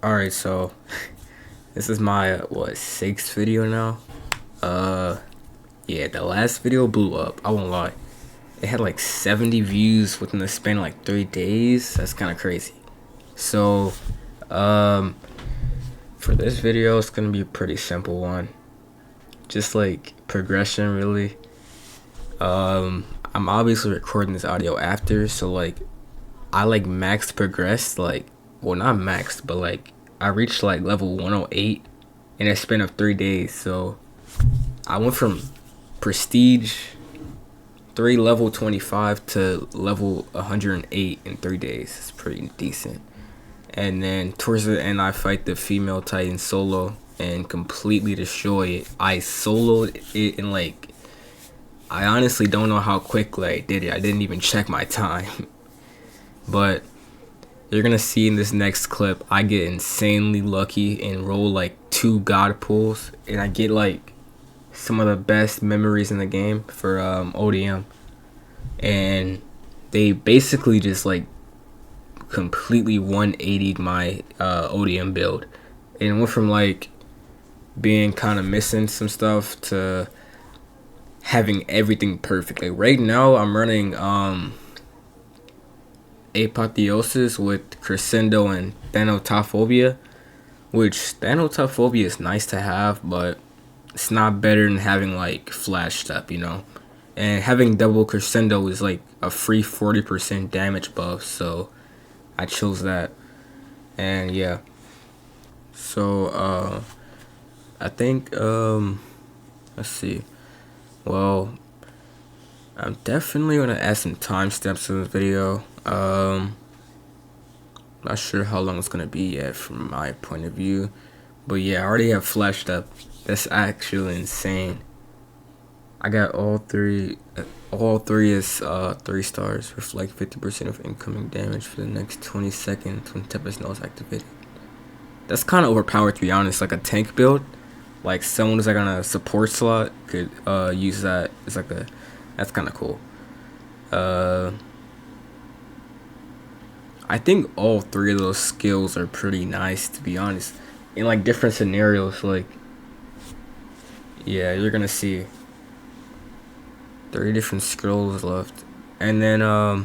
Alright, so this is my sixth video now. Yeah, the last video blew up. I won't lie. It had like 70 views within the span of like 3 days. That's kind of crazy. So, for this video, it's gonna be a pretty simple one. Just like progression, really. I'm obviously recording this audio after, so like I like maxed progressed, like, well, not maxed, but like I reached like level 108 in a span of 3 days. So I went from prestige 3 level 25 to level 108 in 3 days. It's pretty decent. And then towards the end, I fight the female titan solo and completely destroy it. I soloed it in like, I honestly don't know how quickly I did it. I didn't even check my time. But you're gonna see in this next clip, I get insanely lucky and roll like 2 god pulls, and I get like some of the best memories in the game for ODM. And they basically just like completely 180'd my ODM build, and went from like being kind of missing some stuff to having everything perfect. Like right now I'm running Apotheosis with Crescendo and Thanatophobia, which Thanatophobia is nice to have, but it's not better than having like flashed up, you know. And having double Crescendo is like a free 40% damage buff, so I chose that. And yeah, so I think let's see. Well, I'm definitely gonna add some timestamps to this video. Not sure how long it's gonna be yet from my point of view, but yeah, I already have flashed up. That's actually insane. I got all three is 3 stars. Reflect 50% of incoming damage for the next 20 seconds when Tempest Null is activated. That's kind of overpowered, to be honest. Like a tank build, like someone who's like on a support slot could use that. It's like a, that's kind of cool. I think all 3 of those skills are pretty nice, to be honest, in like different scenarios. Like, yeah, you're gonna see 3 different skills left. And then I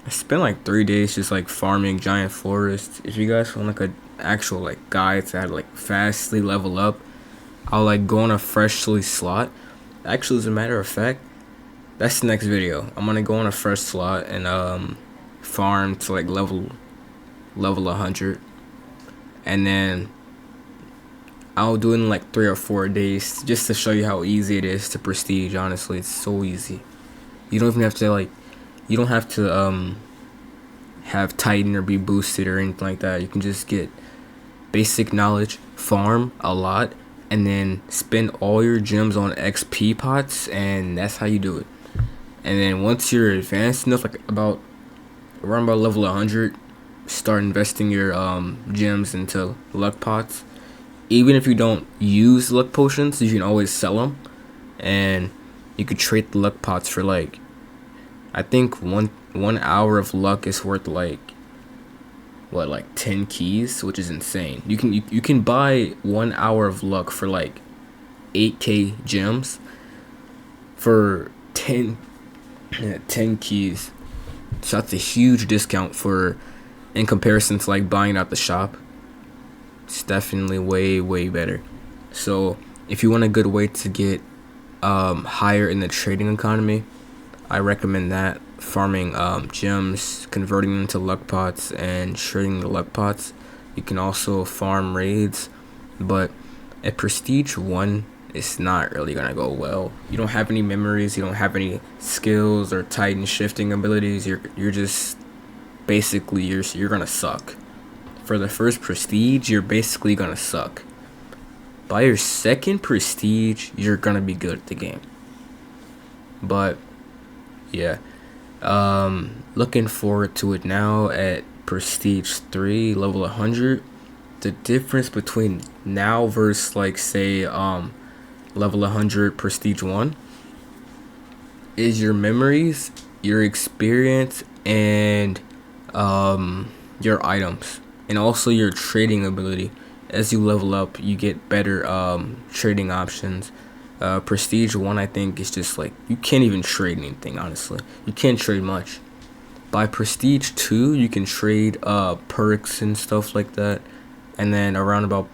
spent like 3 days just like farming giant forest. If you guys want like a actual like guide to how to like fastly level up, I'll like go on a freshly slot. Actually, as a matter of fact, that's the next video. I'm gonna go on a fresh slot and farm to like level 100, and then I'll do it in like 3 or 4 days just to show you how easy it is to prestige. Honestly, it's so easy. You don't even have to like, you don't have to have Titan or be boosted or anything like that. You can just get basic knowledge, farm a lot, and then spend all your gems on XP pots, and that's how you do it. And then once you're advanced enough, like about around about level 100, start investing your gems into luck pots. Even if you don't use luck potions, you can always sell them, and you could trade the luck pots for like, I think one hour of luck is worth like, what, like 10 keys, which is insane. You can buy 1 hour of luck for like 8k gems for 10 keys. So that's a huge discount for, in comparison to like buying out the shop. It's definitely way better. So if you want a good way to get higher in the trading economy, I recommend that. Farming gems, converting them into luck pots, and trading the luck pots. You can also farm raids, but at prestige 1, it's not really gonna go well. You don't have any memories, you don't have any skills or titan shifting abilities. You're just basically you're gonna suck. For the first prestige, you're basically gonna suck. By your second prestige, you're gonna be good at the game. But yeah, looking forward to it now at prestige 3, level 100. The difference between now versus like say level 100 prestige 1 is your memories, your experience, and your items. and also your trading ability. As you level up, you get better trading options. Prestige 1, I think, is just like, you can't even trade anything, honestly. You can't trade much. By Prestige 2, you can trade perks and stuff like that. And then around about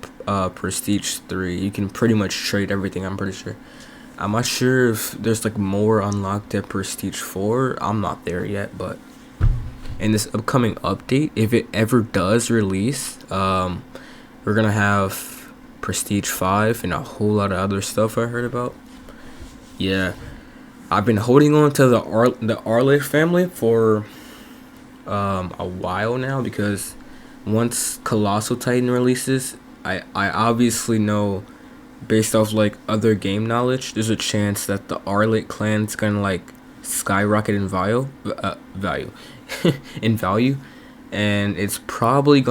Prestige 3, you can pretty much trade everything, I'm pretty sure. I'm not sure if there's like more unlocked at Prestige 4. I'm not there yet, but in this upcoming update, if it ever does release, we're gonna have Prestige 5 and a whole lot of other stuff I heard about. Yeah, I've been holding on to the Arlet family for a while now, because once Colossal Titan releases, I obviously know, based off like other game knowledge, there's a chance that the Arlet clan's gonna like skyrocket in value in value, and it's probably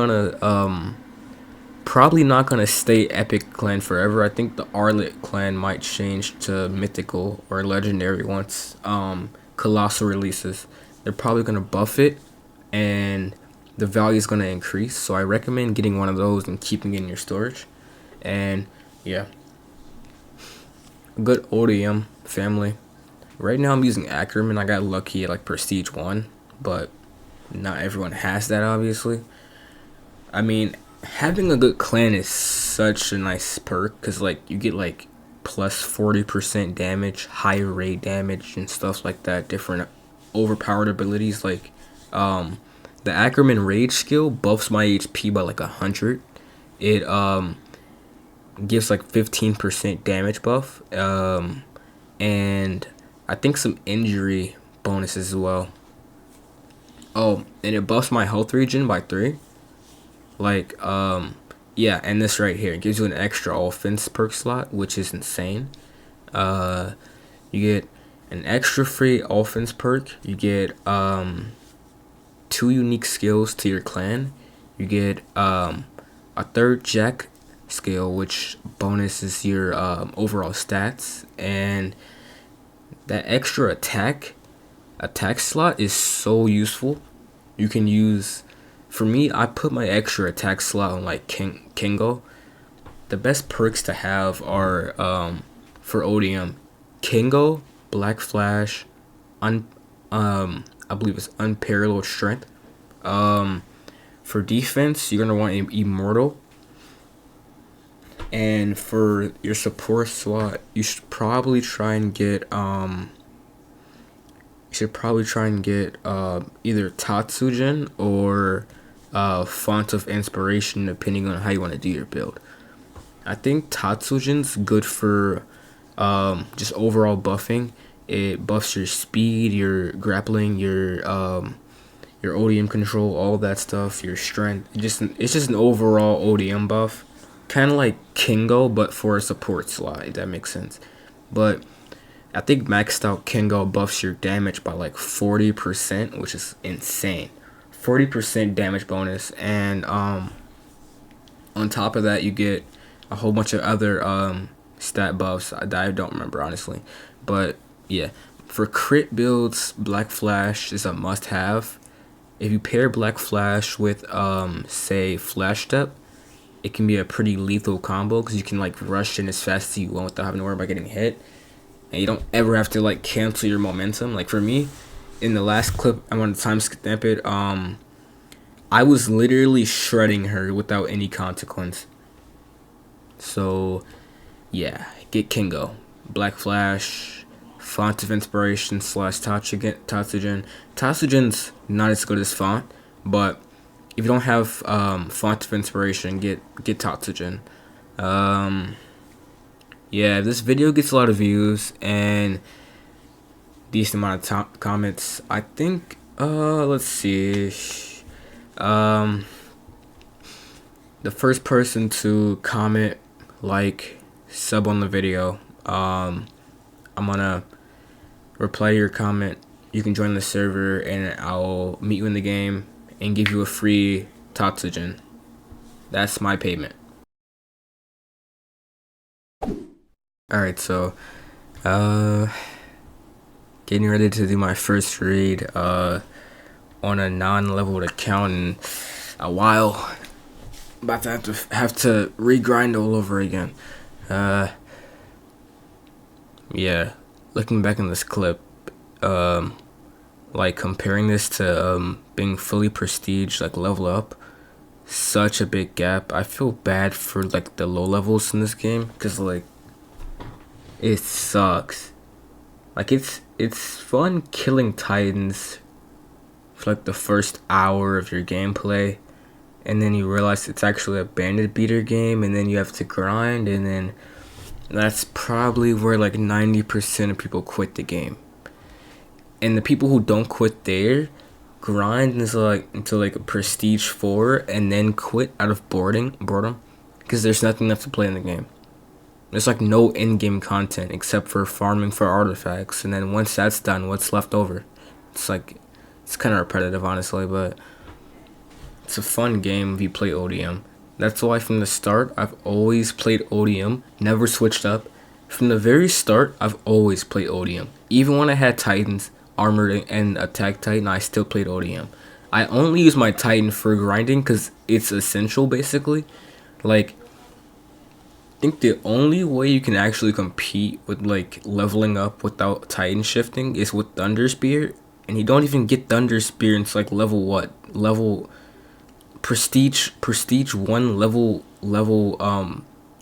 not gonna stay epic clan forever. I think the Arlet clan might change to mythical or legendary once Colossal releases. They're probably gonna buff it, and the value is gonna increase. So I recommend getting one of those and keeping it in your storage. And yeah, good ODM family. Right now I'm using Ackerman. I got lucky at like Prestige 1, but not everyone has that, obviously. I mean, having a good clan is such a nice perk, because like you get like plus 40% damage, higher rate damage, and stuff like that. Different overpowered abilities, like the Ackerman rage skill buffs my HP by like 100. It gives like 15% damage buff, and I think some injury bonuses as well. Oh, and it buffs my health regen by 3. Like, yeah, and this right here, it gives you an extra offense perk slot, which is insane. You get an extra free offense perk. You get 2 unique skills to your clan. You get a 3rd jack skill, which bonuses your overall stats, and that extra attack slot is so useful. You can use, for me, I put my extra attack slot on like Kingo. The best perks to have are for ODM, Kingo, Black Flash, I believe it's Unparalleled Strength. For defense, you're gonna want Immortal. And for your support slot, you should probably try and get either Tatsujin or Font of Inspiration, depending on how you want to do your build. I think Tatsujin's good for just overall buffing. It buffs your speed, your grappling, your ODM control, all that stuff, your strength. It's just an overall ODM buff. Kind of like Kingo, but for a support slot, if that makes sense. But I think maxed out Kingo buffs your damage by like 40%, which is insane. 40% damage bonus, and on top of that, you get a whole bunch of other stat buffs that I don't remember, honestly. But yeah, for crit builds, Black Flash is a must-have. If you pair Black Flash with say Flash Step, it can be a pretty lethal combo, because you can like rush in as fast as you want without having to worry about getting hit, and you don't ever have to like cancel your momentum. Like for me, in the last clip I want to timestamp it, I was literally shredding her without any consequence. So yeah, get Kingo, Black Flash, Font of Inspiration / Tatsujin. Tatsujin's not as good as Font, but if you don't have Font of Inspiration, get Tatsujin. Yeah, if this video gets a lot of views and decent amount of comments, I think, let's see, the first person to comment, like, sub on the video, I'm gonna reply to your comment. You can join the server, and I'll meet you in the game and give you a free Tatsujin. That's my payment. Alright, so getting ready to do my first raid on a non-leveled account in a while. about to have to regrind all over again. Uh, yeah. Looking back in this clip, um, like comparing this to being fully prestige, like level up, such a big gap. I feel bad for like the low levels in this game because like it sucks. Like it's fun killing titans for like the first hour of your gameplay, and then you realize it's actually a bandit beater game, and then you have to grind, and then that's probably where like 90% of people quit the game. And the people who don't quit there grind until like a prestige 4 and then quit out of boredom because there's nothing left to play in the game. There's like no in-game content except for farming for artifacts, and then once that's done, what's left over? It's like it's kind of repetitive, honestly, but it's a fun game if you play ODM. That's why from the start I've always played ODM, never switched up. From the very start I've always played ODM. Even when I had Titans, Armored and Attack Titan, I still played ODM. I only use my Titan for grinding because it's essential basically. Like, I think the only way you can actually compete with like leveling up without Titan shifting is with Thunder Spear, and you don't even get Thunder Spear until like level what? Level prestige 1 level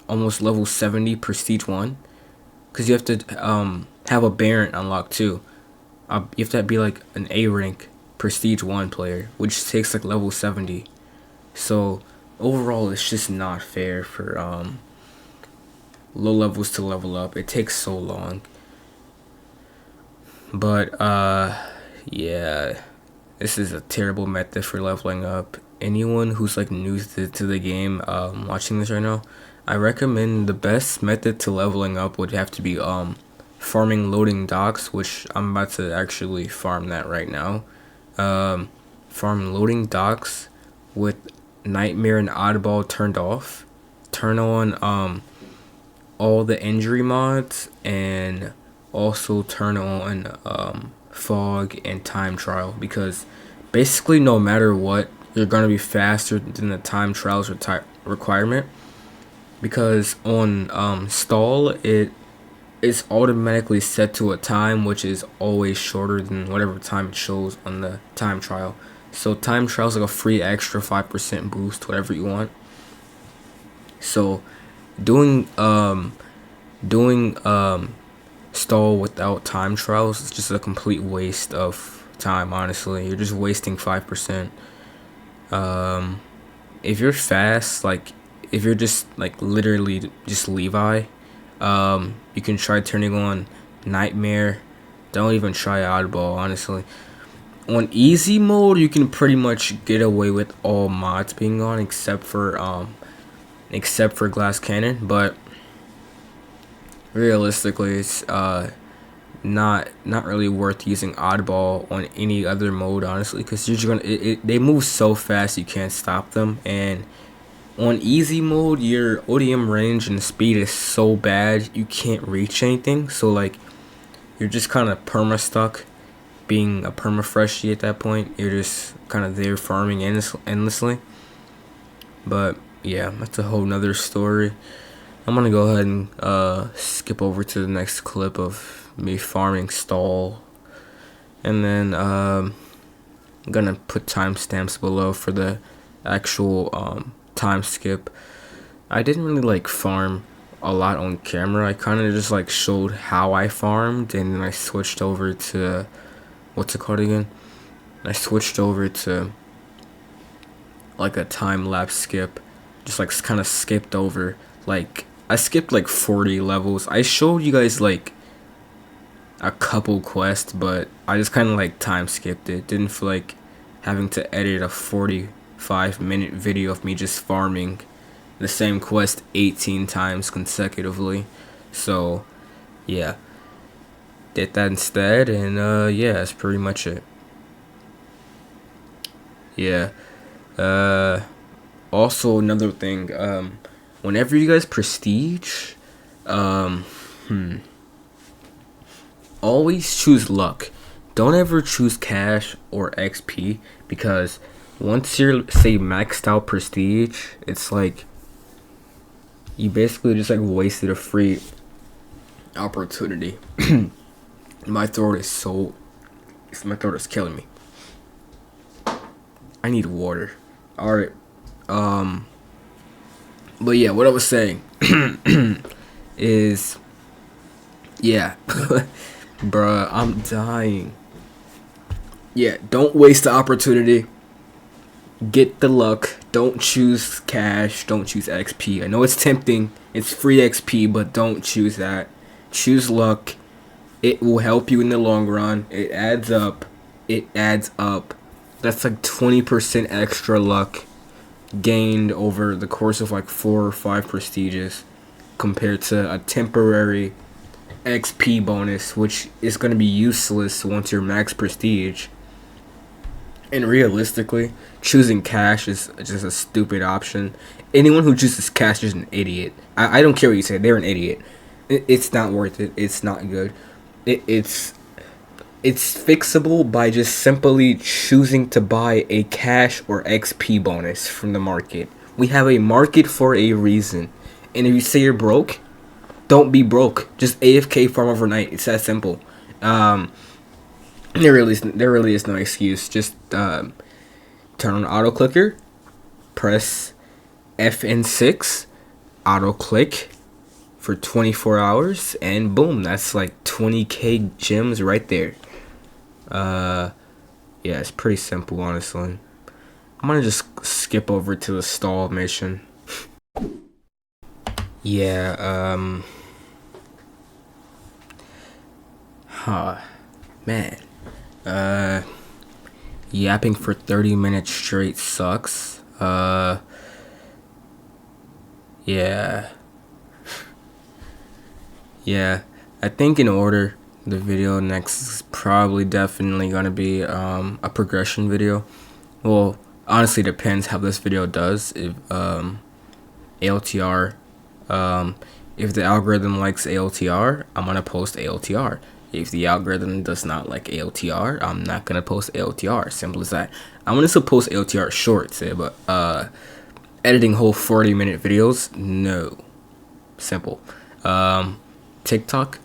almost level 70 prestige 1, cuz you have to have a aberrant unlocked too. You have to be like an A rank prestige 1 player, which takes like level 70. So overall it's just not fair for low levels to level up. It takes so long. But yeah, this is a terrible method for leveling up. Anyone who's like new to the game watching this right now, I recommend the best method to leveling up would have to be farming loading docks, which I'm about to actually farm that right now. Farm loading docks with Nightmare and Oddball turned off. Turn on all the injury mods, and also turn on fog and time trial, because basically no matter what you're gonna be faster than the time trials requirement, because on stall it is automatically set to a time which is always shorter than whatever time it shows on the time trial. So time trial is like a free extra 5% boost, whatever you want. So doing stall without time trials is just a complete waste of time, honestly. You're just wasting 5%. If you're fast, like if you're just like literally just Levi, you can try turning on Nightmare. Don't even try Oddball, honestly. On easy mode you can pretty much get away with all mods being on except for Glass Cannon, but realistically it's not really worth using Oddball on any other mode, honestly, because you're just gonna they move so fast you can't stop them. And on easy mode your ODM range and speed is so bad you can't reach anything, so like you're just kind of perma stuck being a perma freshie at that point. You're just kind of there farming endlessly. But yeah, that's a whole nother story. I'm gonna go ahead and skip over to the next clip of me farming stall, and then I'm gonna put timestamps below for the actual time skip. I didn't really like farm a lot on camera. I kind of just like showed how I farmed, and then I switched over to what's it called again? I switched over to like a time lapse skip, just like kind of skipped over, like I skipped like 40 levels. I showed you guys like a couple quests, but I just kind of like time skipped it. Didn't feel like having to edit a 45-minute video of me just farming the same quest 18 times consecutively. So yeah, did that instead, and yeah, that's pretty much it. Yeah. Also another thing, whenever you guys prestige, always choose luck. Don't ever choose cash or XP, because once you're say maxed out prestige, it's like you basically just like wasted a free opportunity. My throat is so, my throat is killing me. I need water. All right. But yeah, what I was saying is, yeah, bruh, I'm dying. Yeah, don't waste the opportunity. Get the luck. Don't choose cash. Don't choose XP. I know it's tempting. It's free XP, but don't choose that. Choose luck. It will help you in the long run. It adds up. It adds up. That's like 20% extra luck gained over the course of like 4 or 5 prestiges compared to a temporary XP bonus, which is going to be useless once you're max prestige. And realistically, choosing cash is just a stupid option. Anyone who chooses cash is an idiot. I don't care what you say, they're an idiot. It's not worth it. It's not good. It's fixable by just simply choosing to buy a cash or XP bonus from the market. We have a market for a reason. And if you say you're broke, don't be broke. Just AFK farm overnight. It's that simple. There really is no excuse. Just turn on auto clicker, press FN6, auto click for 24 hours, and boom, that's like 20k gems right there. Yeah, it's pretty simple, honestly. I'm gonna just skip over to the stall mission. Yeah, man. Yapping for 30 minutes straight sucks. Yeah. Yeah. I think in order, the video next is probably definitely gonna be a progression video. Well, honestly depends how this video does. If ALTR, if the algorithm likes ALTR, I'm gonna post ALTR. If the algorithm does not like ALTR, I'm not gonna post ALTR. Simple as that. I'm gonna still post ALTR shorts, but editing whole 40-minute videos, no. Simple. TikTok,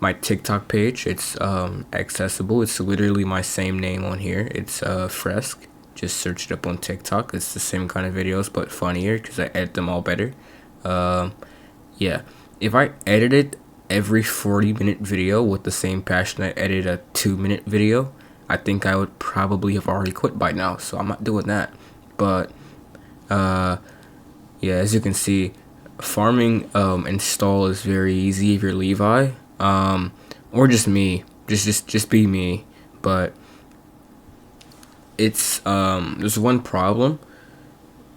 my TikTok page, it's accessible. It's literally my same name on here. It's Fresk. Just search it up on TikTok. It's the same kind of videos but funnier because I edit them all better. Yeah, if I edited every 40-minute video with the same passion I edit a 2-minute video, I think I would probably have already quit by now. So I'm not doing that. But yeah, as you can see, farming install is very easy if you're Levi, or just me. Just be me. But it's there's one problem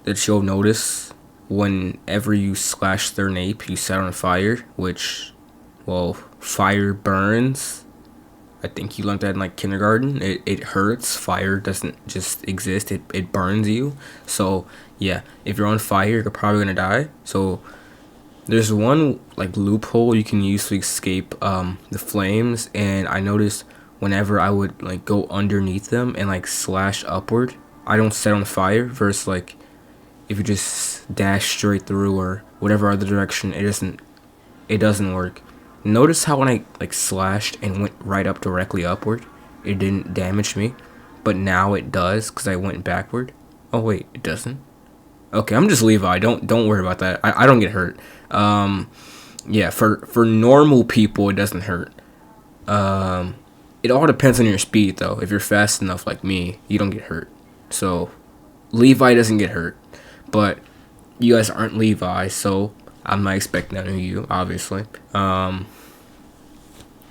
that you'll notice whenever you slash their nape, you set on fire, which, well, fire burns. I think you learned that in like kindergarten. It hurts. Fire doesn't just exist. It burns you. So yeah, if you're on fire, you're probably gonna die. So there's one like loophole you can use to escape the flames, and I noticed whenever I would like go underneath them and like slash upward, I don't set on fire. Versus like if you just dash straight through or whatever other direction, it doesn't work. Notice how when I like slashed and went right up directly upward, it didn't damage me, but now it does because I went backward. Oh wait, it doesn't. Okay, I'm just Levi. Don't worry about that. I don't get hurt. Yeah, for normal people, it doesn't hurt. It all depends on your speed though. If you're fast enough like me, you don't get hurt. So Levi doesn't get hurt, but you guys aren't Levi, so I'm not expecting that of you, obviously.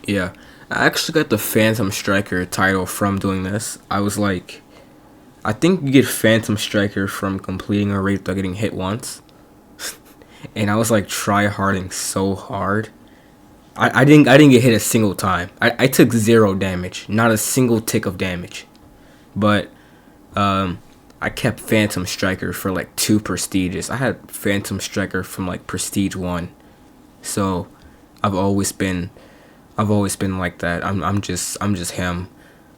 Yeah, I actually got the Phantom Striker title from doing this. I was like, I think you get Phantom Striker from completing a raid without getting hit once. And I was like try-harding so hard. I didn't get hit a single time. I took 0 damage, not a single tick of damage. But I kept Phantom Striker for like 2 prestiges. I had Phantom Striker from like prestige 1. So I've always been like that. I'm just him.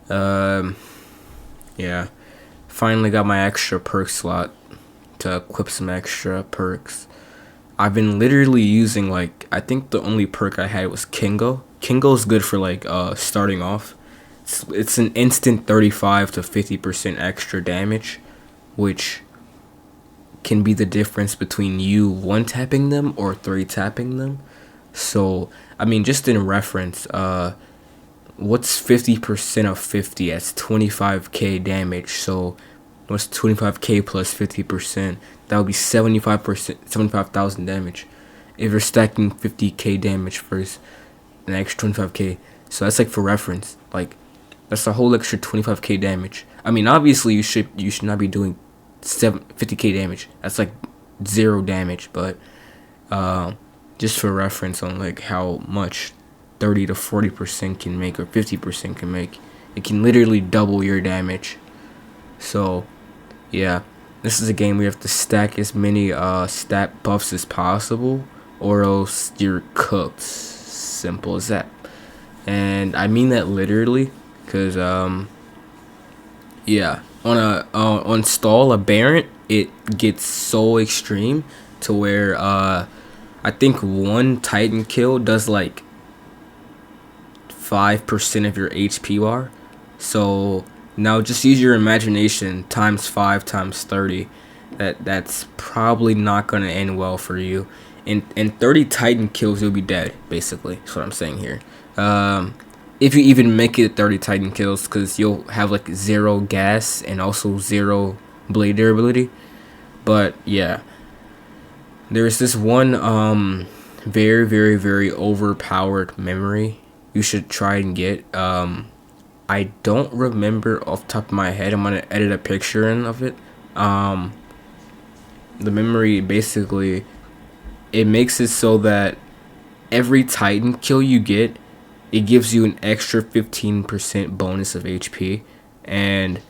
Yeah. finally got my extra perk slot to equip some extra perks. I've been literally using, like, I think the only perk I had was Kingo. Kingo's good for like starting off. It's an instant 35 to 50% extra damage, which can be the difference between you one tapping them or three tapping them. So, I mean, just in reference, what's 50% of 50? That's 25k damage. So, what's 25k plus 50%? That would be 75%, 75,000 damage. If you're stacking 50k damage first, an extra 25k. So that's like for reference. Like, that's a whole extra 25k damage. I mean, obviously you should not be doing 50k damage. That's like zero damage, but just for reference on like how much 30 to 40% can make, or 50% can make, it can literally double your damage. So yeah, this is a game where you have to stack as many stat buffs as possible, or else you're cooked. Simple as that. And I mean that literally, because yeah, on stall aberrant, it gets so extreme to where I think one Titan kill does like 5% of your HP bar. So now just use your imagination times 5 times 30. That's probably not gonna end well for you. In 30 Titan kills, you'll be dead. Basically, that's what I'm saying here. If you even make it 30 Titan kills, because you'll have like 0 gas and also 0 blade durability. But yeah, there's this one very very very overpowered memory you should try and get. I don't remember off the top of my head. I'm gonna edit a picture in of it. The memory basically, it makes it so that every Titan kill you get, it gives you an extra 15% bonus of HP. And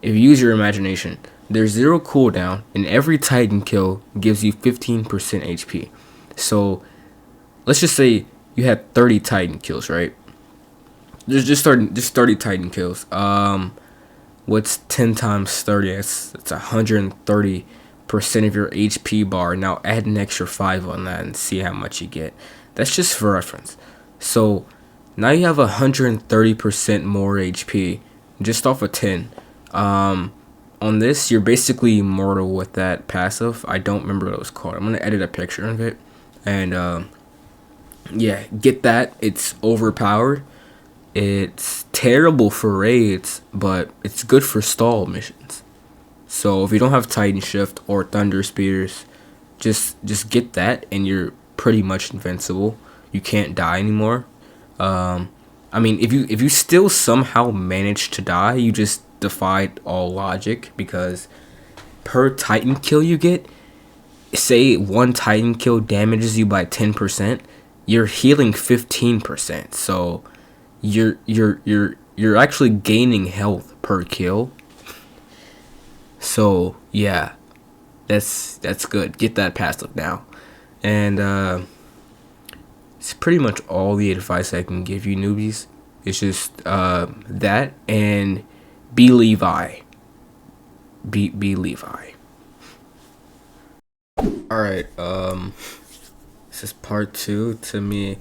if you use your imagination, there's 0 cooldown, and every Titan kill gives you 15% HP. So let's just say you had 30 Titan kills, right? Just 30 Titan kills. What's 10 times 30? That's 130% of your HP bar. Now add an extra 5 on that and see how much you get. That's just for reference. So now you have 130% more HP just off of 10. On this, you're basically immortal with that passive. I don't remember what it was called. I'm gonna edit a picture of it, and yeah, get that. It's overpowered. It's terrible for raids, but it's good for stall missions. So if you don't have Titan Shift or Thunder Spears, just get that, and you're pretty much invincible. You can't die anymore. I mean, if you still somehow manage to die, you just defied all logic, because per Titan kill you get, say one Titan kill damages you by 10%, you're healing 15%. So you're actually gaining health per kill. So yeah, that's good. Get that passive now. And it's pretty much all the advice I can give you, newbies. It's just that, and be Levi. Be Levi. Alright, this is part 2 to me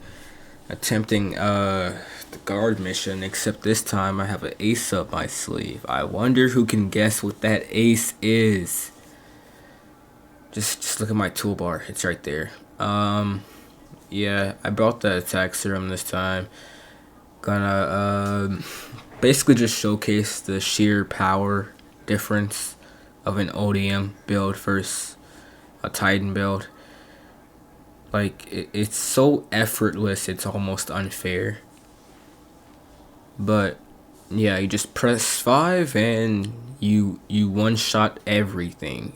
attempting the guard mission, except this time I have an ace up my sleeve. I wonder who can guess what that ace is. Just look at my toolbar. It's right there. Yeah, I brought the attack serum this time. Gonna basically just showcase the sheer power difference of an ODM build versus a Titan build. Like, it's so effortless, it's almost unfair. But yeah, you just press 5 and you one shot everything,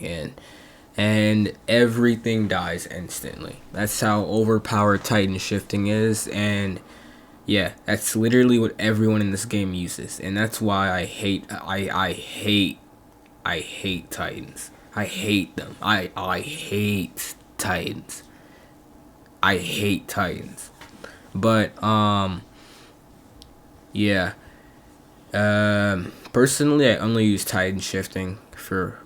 and everything dies instantly. That's how overpowered Titan shifting is. And yeah, that's literally what everyone in this game uses, and that's why I hate Titans. I hate them. I hate Titans. I hate Titans. But yeah, Personally, I only use Titan shifting for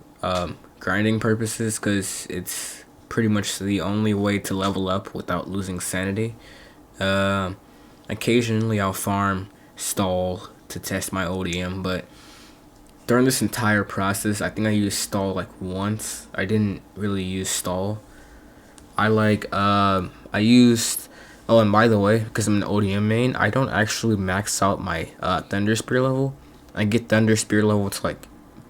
grinding purposes because it's pretty much the only way to level up without losing sanity. Um, Occasionally, I'll farm stall to test my ODM, but during this entire process, I think I used stall like once. I didn't really use stall. I used. Oh, and by the way, because I'm an ODM main, I don't actually max out my Thunder Spear level. I get Thunder Spear level to like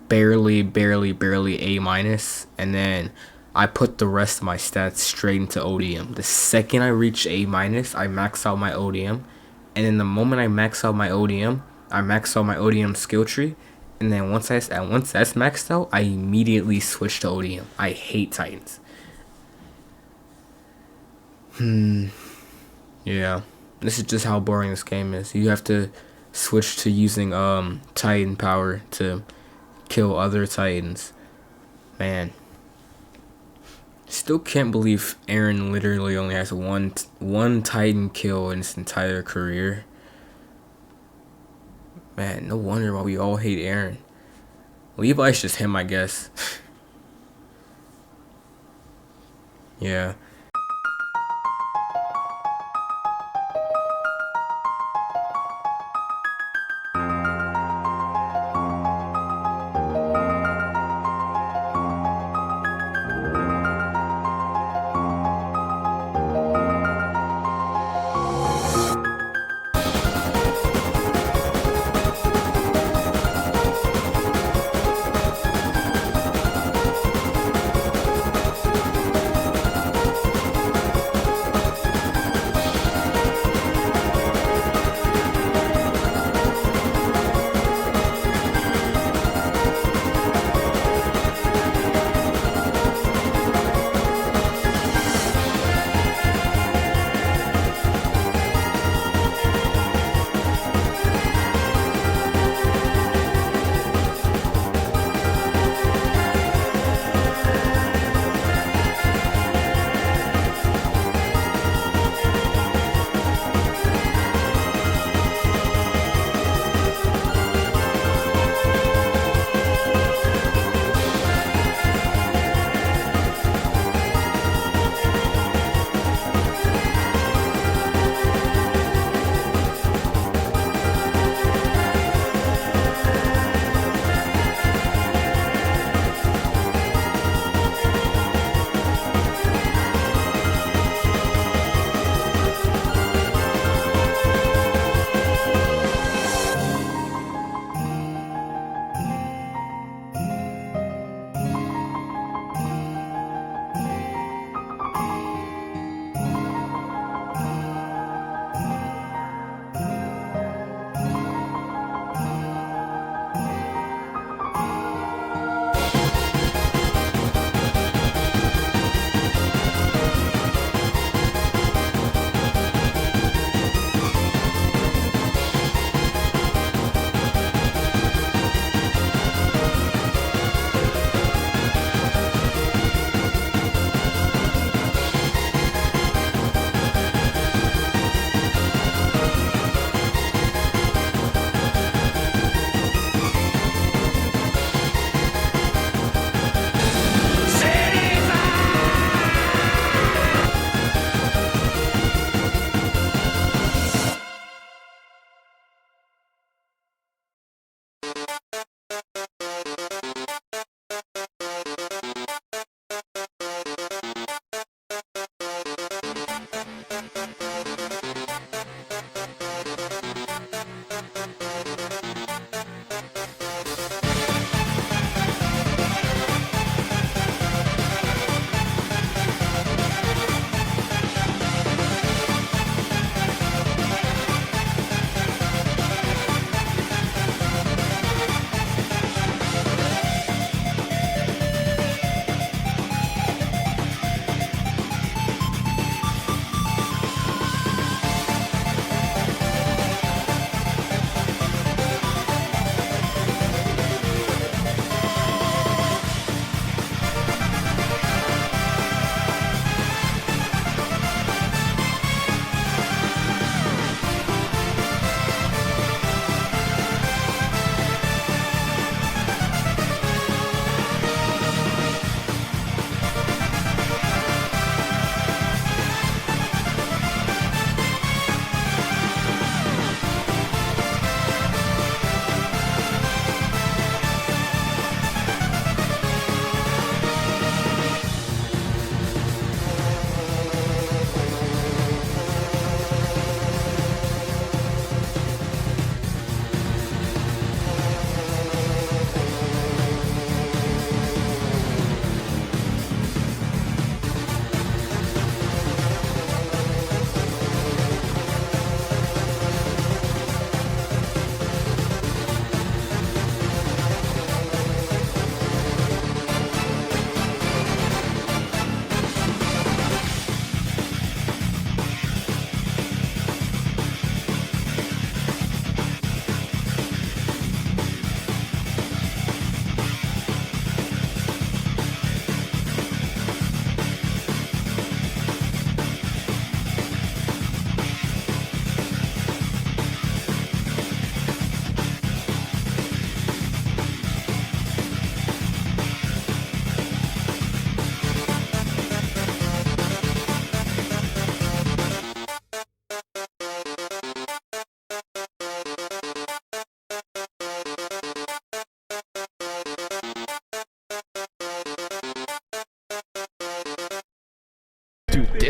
barely A minus, and then I put the rest of my stats straight into ODM. The second I reach A minus, I max out my ODM, and then the moment I max out my ODM, I max out my ODM skill tree, and then once that's maxed out, I immediately switch to ODM. I hate Titans. Yeah, this is just how boring this game is. You have to switch to using Titan power to kill other Titans. Man, still can't believe Aaron literally only has one Titan kill in his entire career. Man, no wonder why we all hate Aaron. Levi's just him, I guess. Yeah.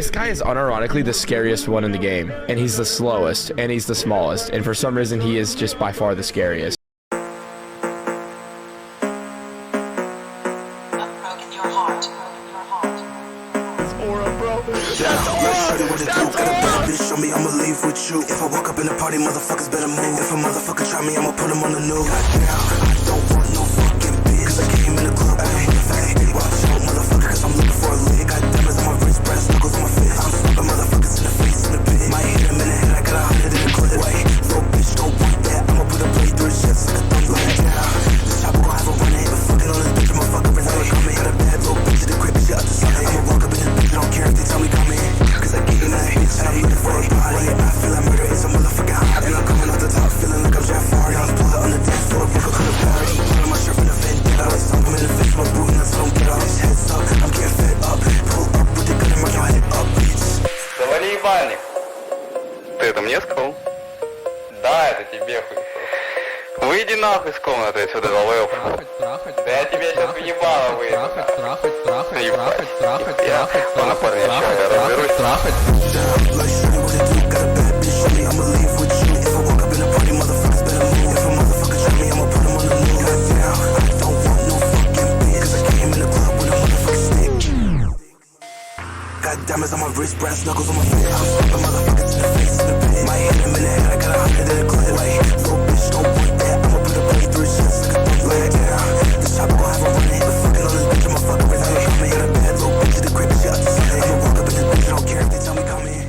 This guy is unironically the scariest one in the game, and he's the slowest, and he's the smallest, and for some reason he is just by far the scariest. Show me I'ma leave with you. If I walk up in the party, motherfuckers better move. If a motherfucker try me, I'ma put him on the news. Goddamn, I don't want no fucking bitch. Cause I came in the club, ayy, watch out, motherfucker, cause I'm looking for a lick. Got diamonds on my wrist, brass knuckles on my fist. I'm stopping motherfuckers in the face, in the pit. Might hit him in the head, I got 100 in the clip. Wait, little bitch, don't want that. I'ma put a blade through his chest like a thumb like that. This chopper gon' have a run ahead, but fucking on this bitch, I'ma fuck up and never come in. Got a bad little bitch in the crib, and she up to something. I'ma walk up in this bitch, I don't care if they tell me come in. Cause I get in that bitch, and I'm looking for a body. I feel like murder is a motherfucking hobby. And I'm coming off the top, feeling like I'm Jeff Fardy. I'm blood on the dance floor, fuck up in the party. Put on my shirt from the vendetta. I stomp him in the face, my boot nuts don't get off. Heads up, I'm getting fed up. Pull up with the gun and mark your head up, bitch. Завали ебальник. Ты это мне сказал? Да, это тебе хуй. Выйди нахуй с комнаты отсюда, долбоёб. Да я тебе сейчас въебало выйду. Ладно, парни, сейчас я разберусь. Got diamonds on my wrist, brass knuckles on my fist. I'm stopping motherfuckers in the face, in the pit. Might hit him in the head, I got 100 in the clip. Wait, little bitch, don't want that. I'ma put a blade through his chest like a thumb like that. This chopper gon' have a run ahead, but fucking on this bitch, I'ma fuck her and never come in. Got a bad little bitch in the crib, and she up to something. I'ma walk up in this bitch, I don't care if they tell me come in.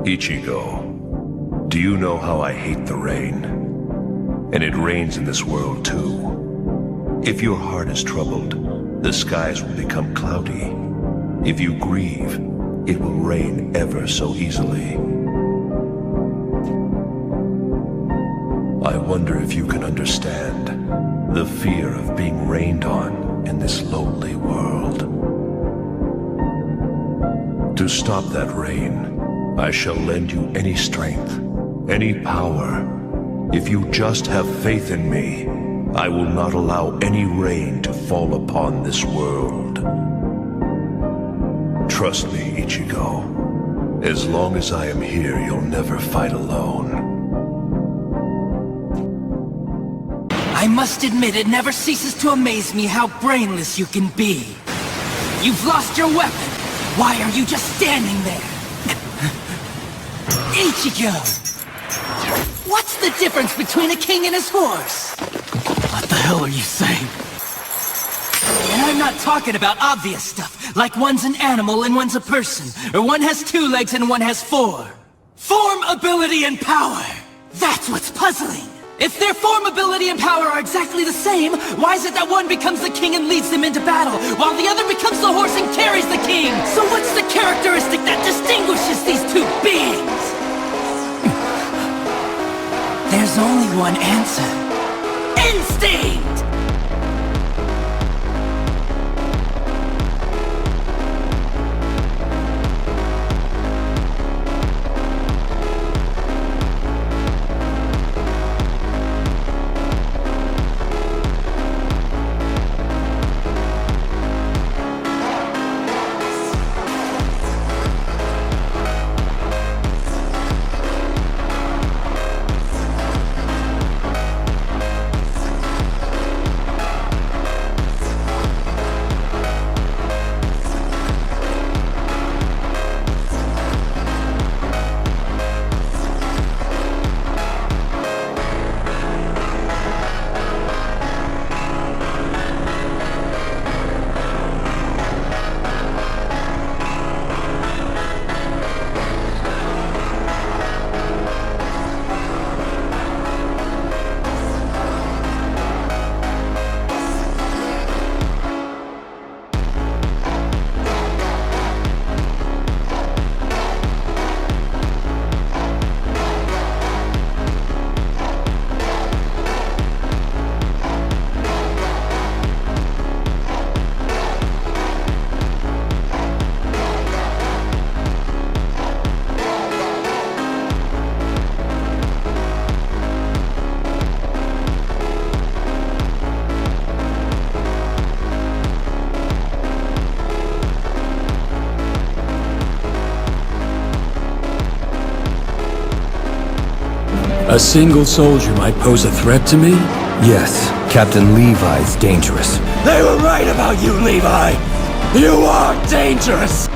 Ichigo, do you know how I hate the rain? And it rains in this world too. If your heart is troubled, the skies will become cloudy. If you grieve, it will rain ever so easily. I wonder if you can understand the fear of being rained on in this lonely world. To stop that rain, I shall lend you any strength, any power. If you just have faith in me, I will not allow any rain to fall upon this world. Trust me, Ichigo. As long as I am here, you'll never fight alone. I must admit, it never ceases to amaze me how brainless you can be. You've lost your weapon. Why are you just standing there? Ichigo! What's the difference between a king and his horse? What the hell are you saying? And I'm not talking about obvious stuff, like one's an animal and one's a person, or one has 2 legs and one has 4. Form, ability, and power! That's what's puzzling! If their form, ability, and power are exactly the same, why is it that one becomes the king and leads them into battle, while the other becomes the horse and carries the king? So what's the characteristic that distinguishes these 2 beings? There's only one answer. Instinct! A single soldier might pose a threat to me? Yes, Captain Levi's dangerous. They were right about you, Levi! You are dangerous!